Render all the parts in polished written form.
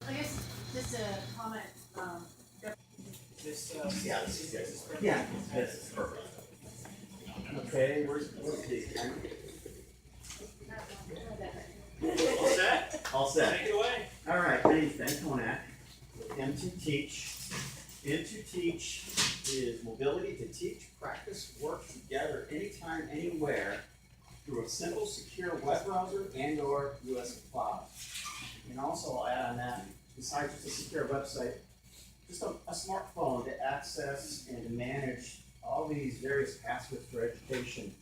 I guess just a comment. Yeah, this is good. Yeah, this is perfect. Okay, where's the camera? All set? All set. Take it away. All right, my name's Ben Konak with M2Teach. M2Teach is mobility to teach, practice, work together anytime, anywhere through a simple, secure web browser and/or US cloud. And also, I'll add on that, besides just a secure website, just a smartphone to access and to manage all these various passwords for education.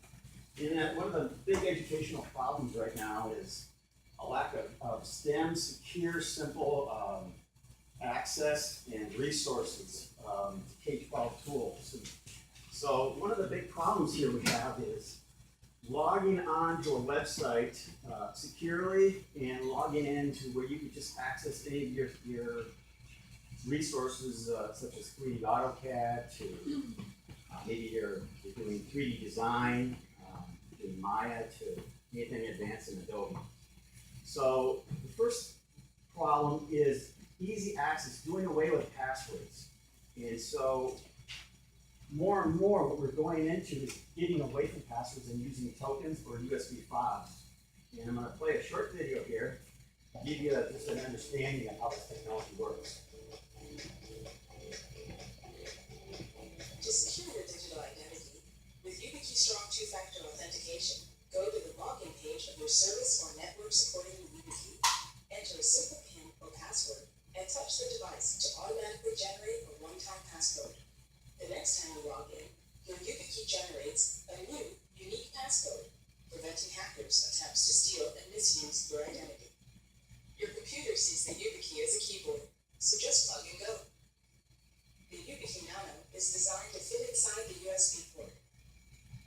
And that one of the big educational problems right now is a lack of STEM, secure, simple access and resources to K-12 tools. And so one of the big problems here we have is logging on to a website securely and logging into where you can just access any of your resources such as 3D AutoCAD to maybe you're doing 3D design, doing Maya to anything advanced in Adobe. So the first problem is easy access, doing away with passwords. And so more and more what we're going into is getting away from passwords and using tokens or USB files. And I'm going to play a short video here to give you just an understanding of how this technology works. To secure your digital identity, with YubiKey Strong two-factor authentication, go to the login page of your service or network supporting the YubiKey, enter a simple PIN or password, and touch the device to automatically generate a one-time passcode. The next time you log in, your YubiKey generates a new, unique passcode, preventing hackers' attempts to steal and misuse your identity. Your computer sees the YubiKey as a keyboard, so just plug and go. The YubiKey Nano is designed to fit inside the USB port,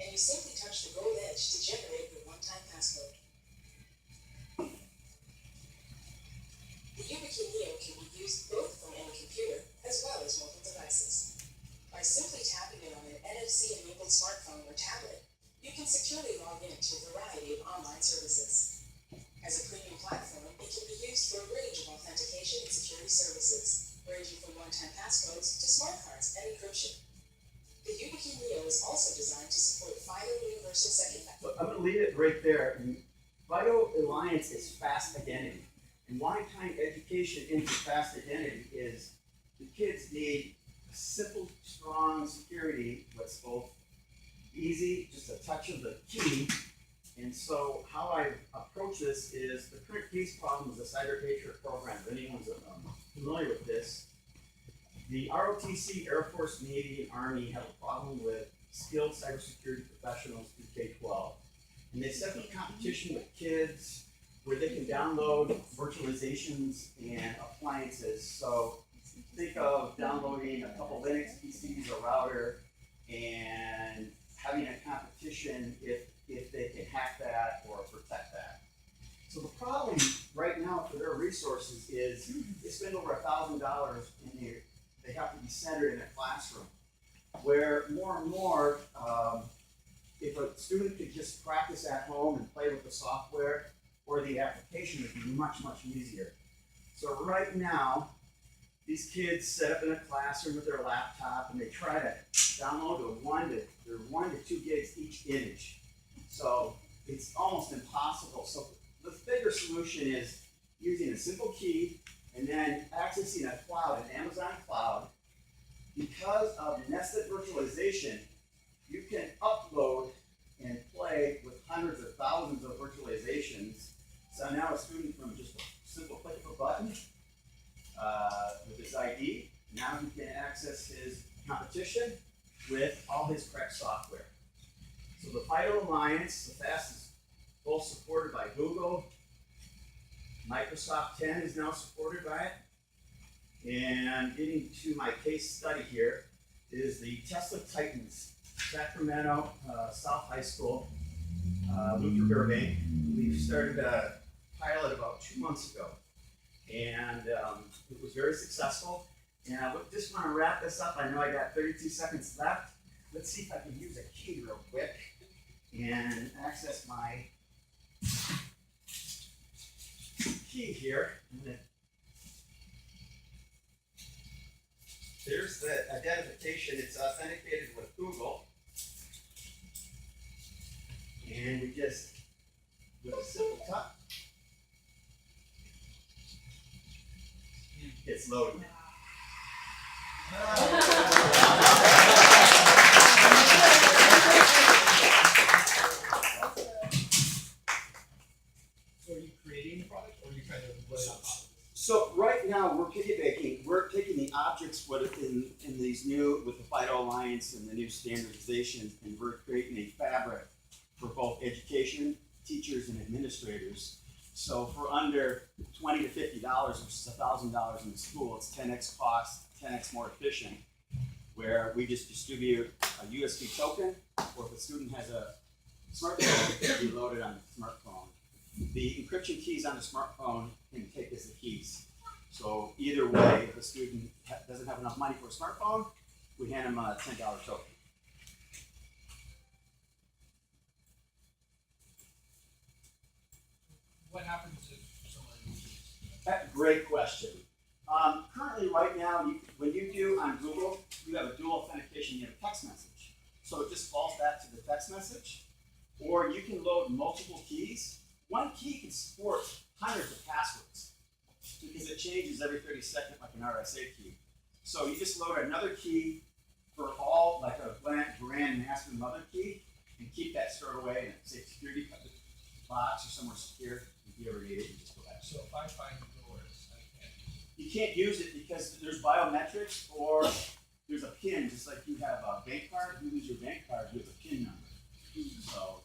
and you simply touch the gold edge to generate your one-time passcode. The YubiKey Neo can be used both from any computer as well as mobile devices. By simply tapping it on an NFC-enabled smartphone or tablet, you can securely log in to a variety of online services. As a premium platform, it can be used for a range of authentication and security services, ranging from one-time passcodes to smart cards and encryption. The YubiKey Neo is also designed to support FIDO Universal Second Factor. So I'm going to leave it right there. FIDO Alliance is fast identity. And why tying education into fast identity is the kids need a simple, strong security that's both easy, just a touch of the key. And so how I approach this is the current case problem is the Cyber Patriot program. If anyone's familiar with this, the ROTC, Air Force, Navy, and Army have a problem with skilled cybersecurity professionals through K-12. And they set up a competition with kids where they can download virtualizations and appliances. So think of downloading a couple Linux PCs, a router, and having a competition if they can hack that or protect that. So the problem right now for their resources is they spend over $1,000 and they have to be centered in a classroom. Where more and more, if a student could just practice at home and play with the software or the application, it would be much, much easier. So right now, these kids sit up in a classroom with their laptop and they try to download they're 1 to 2 gigs each image. So it's almost impossible. So the bigger solution is using a simple key and then accessing a cloud, an Amazon cloud. Because of nested virtualization, you can upload and play with hundreds or thousands of virtualizations. So now a student from just a simple click of a button with his ID, now he can access his competition with all his correct software. So the FIDO Alliance, the fastest, both supported by Google. Microsoft 10 is now supported by it. And getting to my case study here is the Tesla Titans, Sacramento South High School, Luther Burbank. We started a pilot about 2 months ago, and it was very successful. And I just want to wrap this up. I know I got 32 seconds left. Let's see if I can use a key real quick and access my key here. I'm going to There's the identification. It's authenticated with Google. And we just, with a simple tap, it's loading. So are you creating the product, or are you trying to lay it on top of it? So right now we're piggybacking. We're taking the objects in these new with the FIDO Alliance and the new standardization, and we're creating a fabric for both education, teachers, and administrators. So for under $20 to $50 versus $1,000 in the school, it's 10x cost, 10x more efficient. Where we just distribute a USB token, or if a student has a smartphone, we load it on the smartphone. The encryption keys on the smartphone can take as the keys. So either way, if a student doesn't have enough money for a smartphone, we hand them a $10 token. What happens if someone uses That's a great question. Currently, right now, when you do on Google, you have a dual authentication, you have a text message. So it just falls back to the text message. Or you can load multiple keys. One key can support hundreds of passwords because it changes every 30 seconds like an RSA key. So you just load another key for all, like a grand master mother key, and keep that stored away in a safe security box or somewhere secure. If you ever need it, you just go back. So if I find yours, I can't use it. You can't use it because there's biometrics, or there's a PIN, just like you have a bank card. You lose your bank card, you have a PIN number. So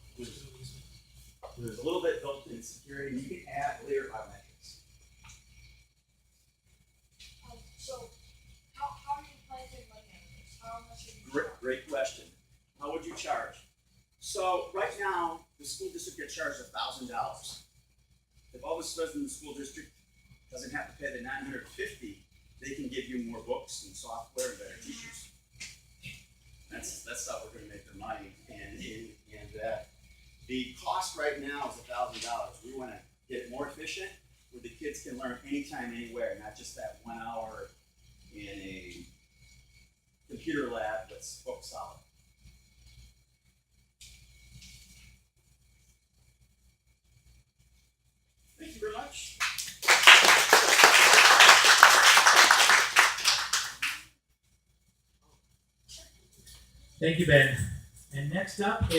there's a little bit built in security. You can add layer biometrics. So, how are you planning to money on this? How much are you charging? Great question. How would you charge? So right now, the school district gets charged $1,000. If all the students in the school district doesn't have to pay the $950, they can give you more books and software and better teachers. That's how we're going to make their money. And the cost right now is $1,000. We want to get it more efficient, where the kids can learn anytime, anywhere, not just that 1 hour in a computer lab that's book solid. Thank you very much. Thank you, Ben. And next up is